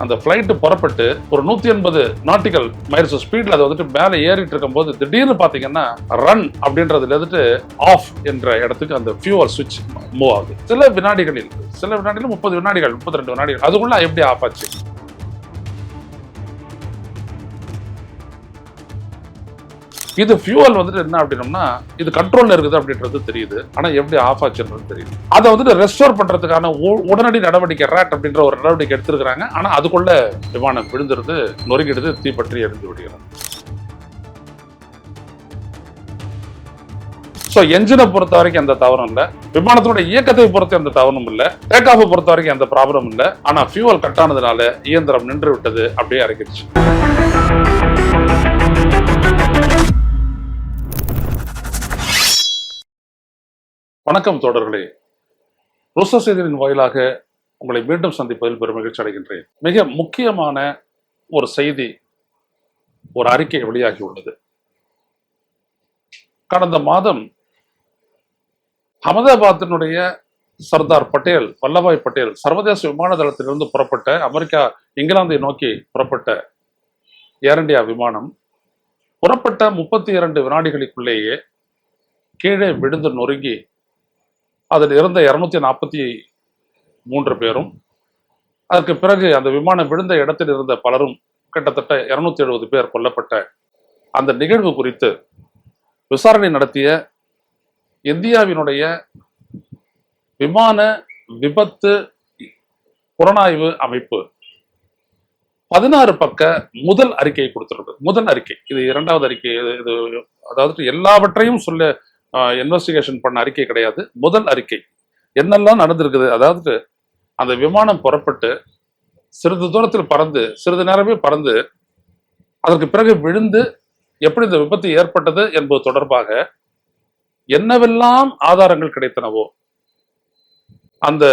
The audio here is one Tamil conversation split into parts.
அந்த ஃபிளைட் புறப்பட்டு ஒரு 180 நாட்டிக்கல் மைல்ஸ் ஸ்பீட்ல அதை வந்துட்டு மேலே ஏறிட்டு இருக்கும் போது திடீர்னு பாத்தீங்கன்னா ரன் அப்படின்றதுல வந்துட்டு ஆஃப் என்ற இடத்துக்கு அந்த ஃபியூவல் சுவிட்ச் மூவ் ஆகுது. சில வினாடிகளில் 30 வினாடிகள் 32 வினாடிகள் அதுக்குள்ள எப்படி ஆஃப் ஆச்சு? இது ஃபியூவல் வந்துட்டு என்ன அப்படின்னா இது கண்ட்ரோல்ல இருக்குது அப்படின்றது தெரியுது. ஆனா எப்படி ஆஃப் ஆச்சுன்றது தெரியுது. அதை வந்துட்டு ரெஸ்டோர் பண்றதுக்கான உடனடி நடவடிக்கை ரேட் அப்படின்ற ஒரு நடவடிக்கை எடுத்திருக்கிறாங்க. ஆனா அதுக்குள்ள விமானம் விழுந்துருது, நொறுங்கிடுது, தீப்பற்றி எரிந்து விடுகிறது. சோ என்ஜினை பொறுத்த வரைக்கும் எந்த தவறும் இல்ல, விமானத்தோட இயக்கத்தை பொறுத்த எந்த தவறும் இல்ல, டேக் ஆஃப் பொறுத்த வரைக்கும் எந்த ப்ராப்ளம் இல்ல. ஆனா ஃபியூவல் கட் ஆனதுனால இயந்திரம் நின்று விட்டது, அப்படியே இறக்கிடுச்சு. வணக்கம் தோழர்களே, ருஷ்ய செய்திகளின் வாயிலாக உங்களை மீண்டும் சந்திப்பதில் பெரும் மகிழ்ச்சி அடைகின்றேன். மிக முக்கியமான ஒரு செய்தி, ஒரு அறிக்கை வெளியாகி உள்ளது. கடந்த மாதம் அகமதாபாத்தினுடைய சர்தார் பட்டேல், வல்லபாய் பட்டேல் சர்வதேச விமான தளத்திலிருந்து புறப்பட்ட அமெரிக்கா இங்கிலாந்தை நோக்கி புறப்பட்ட ஏர் இந்தியா விமானம் புறப்பட்ட 32 வினாடிகளுக்குள்ளேயே கீழே விழுந்து நொறுங்கி அதில் இருந்த 243 பேரும், அதற்கு பிறகு அந்த விமானம் விழுந்த இடத்தில் இருந்த பலரும், கிட்டத்தட்ட 270 பேர் கொல்லப்பட்ட அந்த நிகழ்வு குறித்து விசாரணை நடத்திய இந்தியாவினுடைய விமான விபத்து புலனாய்வு அமைப்பு 16 பக்க முதல் அறிக்கையை கொடுத்திருக்கு. முதல் அறிக்கை, இது இரண்டாவது அறிக்கை. இது அதாவது எல்லாவற்றையும் சொல்ல இன்வெஸ்டிகேஷன் பண்ண அறிக்கை கிடையாது, முதல் அறிக்கை. என்னெல்லாம் நடந்திருக்குது, அதாவது அந்த விமானம் புறப்பட்டு சிறிது தூரத்தில் பறந்து, சிறிது நேரமே பறந்து, அதற்கு பிறகு விழுந்து எப்படி இந்த விபத்து ஏற்பட்டது என்பது தொடர்பாக என்னவெல்லாம் ஆதாரங்கள் கிடைத்தனவோ, அந்த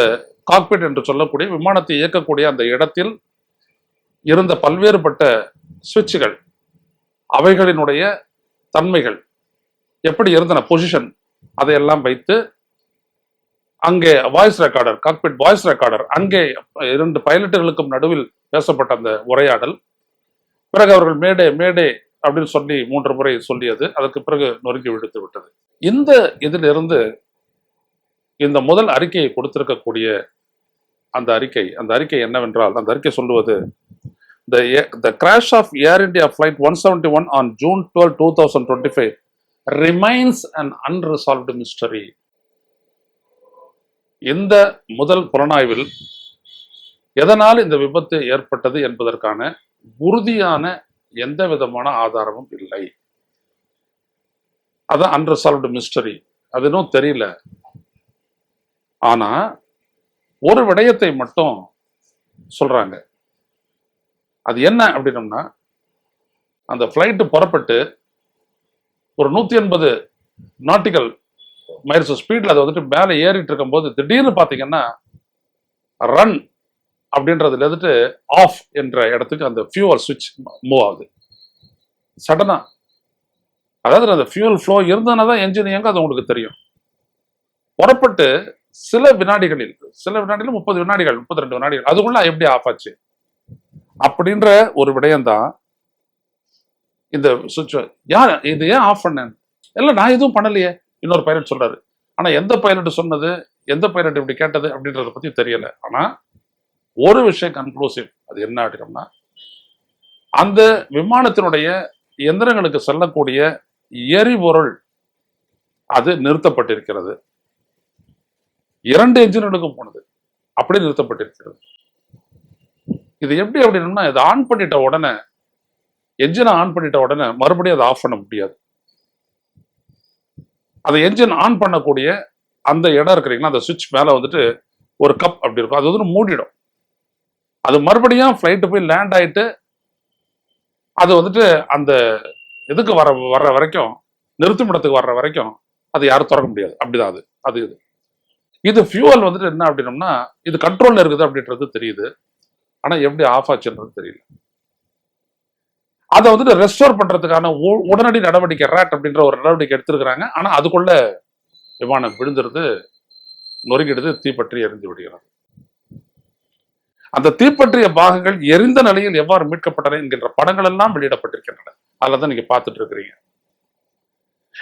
காக்பிட் என்று சொல்லக்கூடிய விமானத்தை இயக்கக்கூடிய அந்த இடத்தில் இருந்த பல்வேறுபட்ட சுவிட்சுகள், அவைகளினுடைய தன்மைகள் எப்படி இருந்தன, பொசிஷன், அதையெல்லாம் வைத்து அங்கே voice recorder, cockpit voice recorder, அங்கே 2 பைலட்டுகளுக்கும் நடுவில் பேசப்பட்ட அந்த உரையாடல், பிறகு அவர்கள் மேடே மேடே அப்படின்னு சொல்லி 3 முறை சொல்லியது, அதற்கு பிறகு நொறுங்கி விடுத்து விட்டது. இந்த இதிலிருந்து இந்த முதல் அறிக்கையை கொடுத்திருக்கக்கூடிய அந்த அறிக்கை என்னவென்றால், அந்த அறிக்கை சொல்லுவது, the crash of Air India flight 171 on June 12, 2025 remains an unresolved mystery. இந்த முதல் புலனாய்வில் எதனால் இந்த விபத்து ஏற்பட்டது என்பதற்கான உறுதியான எந்த விதமான ஆதாரமும் இல்லை. அதான் அன்ரிசால்வ்டு மிஸ்டரி, அது இன்னும் தெரியல. ஆனா ஒரு விடயத்தை மட்டும் சொல்றாங்க. அது என்ன அப்படின்னம்னா, அந்த ஃபிளைட் புறப்பட்டு ஒரு 180 நாட்டிக்கல் மைல்ஸ் ஸ்பீட்ல அதை வந்துட்டு மேலே ஏறிட்டு இருக்கும் போது திடீர்னு பாத்தீங்கன்னா ரன் அப்படின்றதுல வந்துட்டு ஆஃப் என்ற இடத்துக்கு அந்த ஃபியூவல் சுவிட்ச் மூவ் ஆகுது சடனா. அதாவது அந்த ஃபியூவல் ஃப்ளோ இருந்ததுனாதான் என்ஜின் இயங்க, அது உங்களுக்கு தெரியும். புறப்பட்டு சில வினாடிகளில் 30 வினாடிகள் 32 வினாடிகள் அதுக்குள்ள எப்படி ஆஃப் ஆச்சு அப்படின்ற ஒரு விடயம்தான் இந்த சுவிட்ச். யார் இது ஏன் ஆஃப் பண்ண? இல்ல நான் எதுவும் பண்ணலையே, இன்னொரு பைலட் சொல்றாரு. ஆனா எந்த பைலட் சொன்னது, எந்த பைலட் இப்படி கேட்டது அப்படின்றத பத்தி தெரியல. ஆனா ஒரு விஷயம் கன்க்ளூசிவ், அது என்ன அப்படின்னா, அந்த விமானத்தினுடைய எந்திரங்களுக்கு செல்லக்கூடிய எரிபொருள் அது நிறுத்தப்பட்டிருக்கிறது. 2 என்ஜின்களுக்கும் போனது, அப்படி நிறுத்தப்பட்டிருக்கிறது. இது எப்படி அப்படின்னா, இதை ஆன் பண்ணிட்ட உடனே, என்ஜினை ஆன் பண்ணிட்ட உடனே மறுபடியும் அதை ஆஃப் பண்ண முடியாது. அதை என்ஜின் ஆன் பண்ணக்கூடிய அந்த இடம் இருக்கிறீங்களா, அந்த சுவிட்ச் மேல வந்துட்டு ஒரு கப் அப்படி இருக்கும், அது வந்து மூடிடும். அது மறுபடியும் ஃபிளைட்டு போய் லேண்ட் ஆயிட்டு அது வந்துட்டு அந்த இதுக்கு வர்ற வரைக்கும், நிறுத்துமிடத்துக்கு வர்ற வரைக்கும் அது யாரும் திறக்க முடியாது. அப்படிதான் அது இது ஃபியூவல் வந்துட்டு என்ன அப்படின்னம்னா, இது கண்ட்ரோல்ல இருக்குது அப்படின்றது தெரியுது. ஆனா எப்படி ஆஃப் ஆச்சுன்றது தெரியல. அதை வந்துட்டு ரெஸ்டோர் பண்றதுக்கான உடனடி நடவடிக்கை ரேட் அப்படின்ற ஒரு நடவடிக்கை எடுத்திருக்கிறாங்க. ஆனா அதுக்குள்ள விமானம் விழுந்துருது, நொறுங்கிடுது, தீப்பற்றி எரிந்து விடுகிறது. அந்த தீப்பற்றிய பாகங்கள் எரிந்த நிலையில் எவ்வாறு மீட்கப்பட்டன என்கின்ற படங்கள் எல்லாம் வெளியிடப்பட்டிருக்கின்றன. அதில் தான் நீங்க பார்த்துட்டு இருக்கிறீங்க.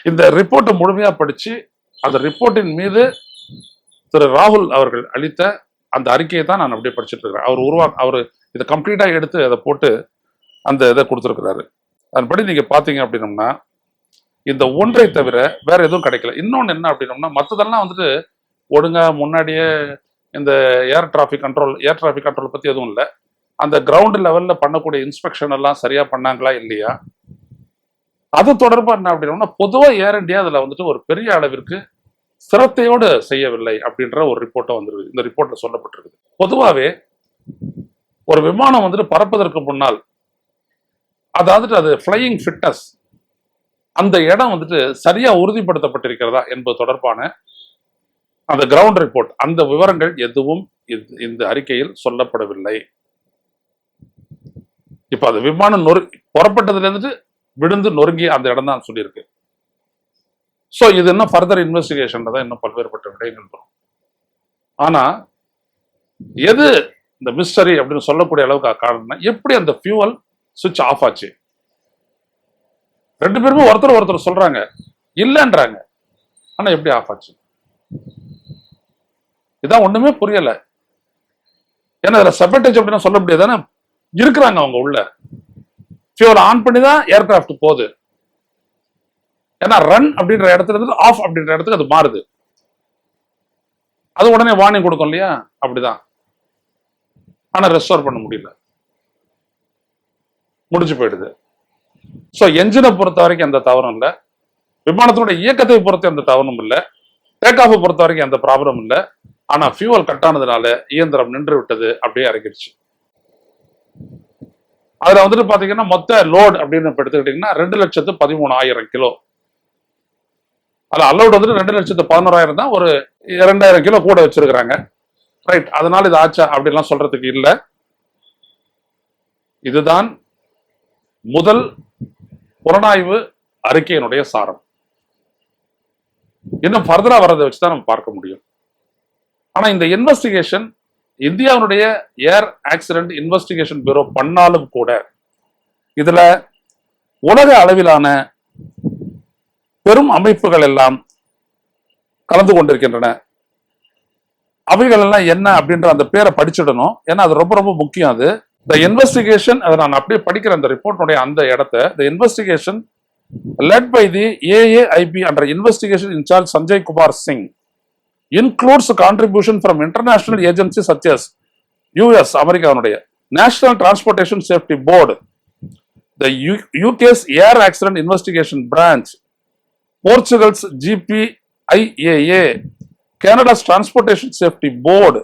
இந்த ரிப்போர்ட்டை முழுமையா படிச்சு அந்த ரிப்போர்ட்டின் மீது திரு ராகுல் அவர்கள் அளித்த அந்த அறிக்கையை தான் நான் அப்படியே படிச்சுட்டு இருக்கிறேன். அவர் இதை கம்ப்ளீட்டா எடுத்து அதை போட்டு அந்த இதை கொடுத்துருக்கிறாரு. அதன்படி நீங்க பாத்தீங்க அப்படின்னம்னா இந்த ஒன்றை தவிர வேற எதுவும் கிடைக்கல. இன்னொன்னு என்ன அப்படின்னம்னா மற்றதெல்லாம் வந்துட்டு ஒழுங்கா முன்னாடியே இந்த ஏர் டிராஃபிக் கண்ட்ரோல் பத்தி எதுவும் இல்லை. அந்த கிரவுண்ட் லெவல்ல பண்ணக்கூடிய இன்ஸ்பெக்ஷன் எல்லாம் சரியா பண்ணாங்களா இல்லையா, அது தொடர்பா என்ன அப்படின்னா பொதுவா ஏர் இந்தியா அதுல வந்துட்டு ஒரு பெரிய அளவிற்கு சிரத்தையோடு செய்யவில்லை அப்படின்ற ஒரு ரிப்போர்ட்டை வந்துருக்கு. இந்த ரிப்போர்ட்ல சொல்லப்பட்டிருக்கு. பொதுவாகவே ஒரு விமானம் வந்துட்டு பறப்பதற்கு முன்னால் அதாவது அது ஃபிளையிங் ஃபிட்னஸ் அந்த இடம் வந்துட்டு சரியா உறுதிப்படுத்தப்பட்டிருக்கிறதா என்பது தொடர்பான அந்த கிரவுண்ட் ரிப்போர்ட், அந்த விவரங்கள் எதுவும் இந்த அறிக்கையில் சொல்லப்படவில்லை. இப்ப அது விமானம் புறப்பட்டதுல இருந்துட்டு விழுந்து நொறுங்கி அந்த இடம் தான் சொல்லியிருக்கு. ஸோ இது இன்னும் ஃபர்தர் இன்வெஸ்டிகேஷன் தான் இன்னும் பல்வேறுபட்ட விடயங்கள் வரும். ஆனா எது இந்த மிஸ்டரி அப்படின்னு சொல்லக்கூடிய அளவுக்கு காரணம்னா எப்படி அந்த ஃபியூவல் சுவிட்ச் ஆஃப் ஆச்சு. ரெண்டு பேருமே ஒருத்தர் சொல்றாங்க இல்லைன்றாங்க, ஆனா எப்படி ஆஃப் ஆச்சு இதான் ஒண்ணுமே புரியல. ஏன்னா அதுல சபட்டேஜ் அப்படின்னு சொல்ல முடியாது, இருக்கிறாங்க அவங்க உள்ள. ஃபியூவல் ஆன் பண்ணி தான் ஏர்கிராஃப்ட் போகுது. ஏன்னா ரன் அப்படின்ற இடத்துல இருந்து ஆஃப் அப்படின்ற இடத்துக்கு அது மாறுது. அது உடனே வார்னிங் கொடுக்கும் இல்லையா, அப்படிதான். ஆனா ரெஸ்டோர் பண்ண முடியல, முடிஞ்சு போயிடுது. ஸோ என்ஜினை பொறுத்த வரைக்கும் எந்த தவறும் இல்லை, விமானத்தோட இயக்கத்தை பொறுத்த எந்த தவறும் இல்லை, டேக் ஆஃப் பொறுத்த வரைக்கும் எந்த ப்ராப்ளம் இல்லை. ஆனா ஃபியூவல் கட் ஆனதுனால இயந்திரம் நின்று விட்டது, அப்படியே இறங்கிடுச்சு. அதுல வந்துட்டு பாத்தீங்கன்னா மொத்த லோட் அப்படின்னு எடுத்துக்கிட்டீங்கன்னா 2,13,000 கிலோ. அதுல அலௌட் வந்துட்டு 2,11,000 தான், ஒரு 2,000 கிலோ கூட வச்சிருக்கிறாங்க. ரைட், அதனால இது ஆச்சா அப்படின்லாம் சொல்றதுக்கு இல்லை. இதுதான் முதல் புலனாய்வு அறிக்கையினுடைய சாரம். இன்னும் ஃபர்தரா வர்றதை வச்சுதான் நம்ம பார்க்க முடியும். ஆனா இந்த இன்வெஸ்டிகேஷன் இந்தியாவுடைய ஏர் ஆக்சிடென்ட் இன்வெஸ்டிகேஷன் பியூரோ பண்ணாலும் கூட இதுல உலக அளவிலான பெரும் அமைப்புகள் எல்லாம் கலந்து கொண்டிருக்கின்றன. அவைகள் எல்லாம் என்ன அப்படின்ற அந்த பேரை படிச்சிடணும், ஏன்னா அது ரொம்ப ரொம்ப முக்கியம். அது த இன்வெஸ்டிகேஷன், அதை நான் அப்படியே படிக்கிறேன் அந்த ரிப்போர்ட்டுடைய அந்த இடத்தை. த investigation led by the AAIB under investigation in charge Sanjay Kumar Singh includes contribution from international agencies such as US, அமெரிக்காவுடைய National Transportation Safety Board, the UK's Air Accident Investigation Branch, Portugal's GPIAA, Canada's Transportation Safety Board,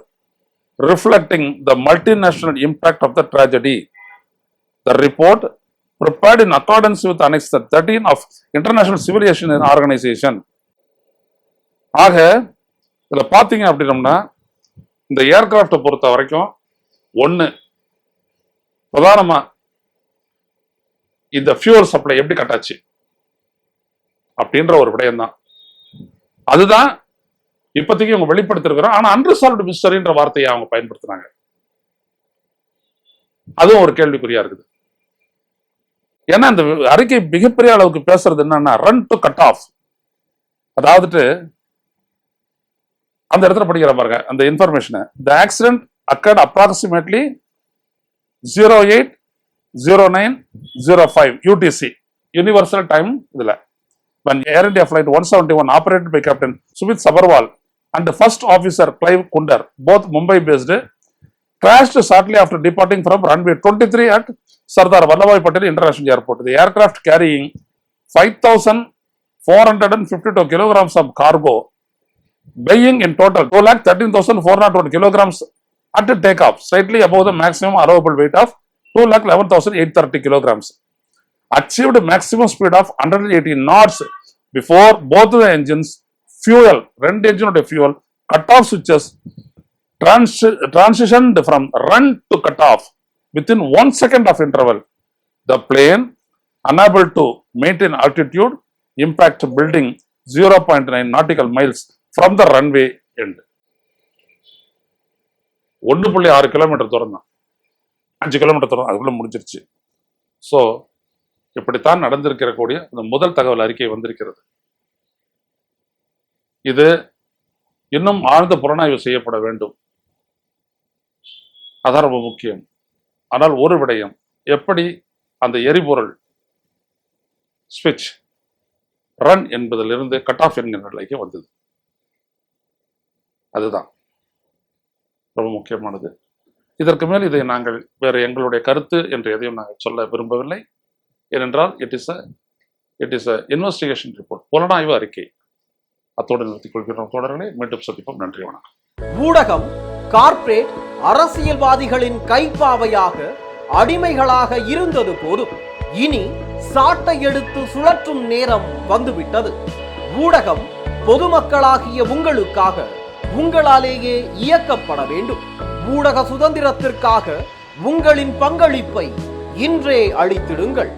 reflecting the multinational impact of the tragedy. The report prepared in accordance with Annex 13 of International Civil Aviation Organization. ஆக இதுல பாத்தீங்க அப்படின்னம்னா இந்த ஏர்கிராஃப்டை பொறுத்த வரைக்கும் ஒண்ணு பிரதானமா இந்த ஃபியூவல் சப்ளை எப்படி கட்டாச்சு அப்படின்ற ஒரு விடயம் தான். அதுதான் இப்போதைக்கு அவங்க வெளிப்படுத்திருக்கிறோம். ஆனா அன்ரிசால்வ்டு மிஸ்டரின்ற வார்த்தையை அவங்க பயன்படுத்துறாங்க. அதுவும் ஒரு கேள்விக்குறியா இருக்குது. ஏன்னா இந்த அறிக்கை மிகப்பெரிய அளவுக்கு பேசுறது என்னன்னா ரன் டு கட் ஆஃப். அதாவது அந்த இடத்துல படிக்கிற பாருங்க அந்த information. The accident occurred approximately 080905 UTC universal time. இதுல when Air India flight 171 operated by Captain Sumit Sabharwal and the first officer Clive Kunder, both Mumbai based, crashed shortly after departing from runway 23 at Sardar Vallabhbhai Patel International Airport. The aircraft carrying 5,452 kilograms of cargo, weighing in total 2,13,401 kilograms at takeoff, slightly above the maximum allowable weight of 2,11,830 kilograms, achieved maximum speed of 180 knots before both the engines fuel, ரெண்டு engine fuel cut-off switches transitioned from run to cut-off within 1 second of interval. The plane, unable to maintain altitude, impact building 0.9 nautical miles from the runway end. 1.6 kilometre தூரம் தான், 5 கிலோமீட்டர் தூரம் அதுக்குள்ள முடிஞ்சிருச்சு. ஸோ இப்படித்தான் நடந்திருக்கிற கூடிய இந்த முதல் தகவல் அறிக்கை வந்திருக்கிறது. இது இன்னும் ஆழ்ந்த புலனாய்வு செய்யப்பட வேண்டும், அதான் ரொம்ப முக்கியம். ஆனால் ஒரு விடயம், எப்படி அந்த எரிபொருள் ஸ்விட்ச் ரன் என்பதிலிருந்து கட் ஆஃப் என்கிற நிலைக்கு வந்தது, அதுதான் ரொம்ப முக்கியமானது. இதற்கு மேல் இதை நாங்கள் வேறு எங்களுடைய கருத்து என்று எதையும் நாங்கள் சொல்ல விரும்பவில்லை. ஏனென்றால் it is a investigation report, புலனாய்வு அறிக்கை. அத்தோடு நிறுத்திக் கொள்கிறோம் தோழர்களே. மீண்டும் சந்திப்போம். நன்றி, வணக்கம். ஊடகம் கார்ப்பரேட் அரசியல்வாதிகளின் கைப்பாவையாக அடிமைகளாக இருந்தது போதும், இனி சாட்டை எடுத்து சுழற்றும் நேரம் வந்துவிட்டது. ஊடகம் பொதுமக்களாகிய உங்களுக்காக உங்களாலேயே இயக்கப்பட வேண்டும். ஊடக சுதந்திரத்திற்காக உங்களின் பங்களிப்பை இன்றே அளித்திடுங்கள்.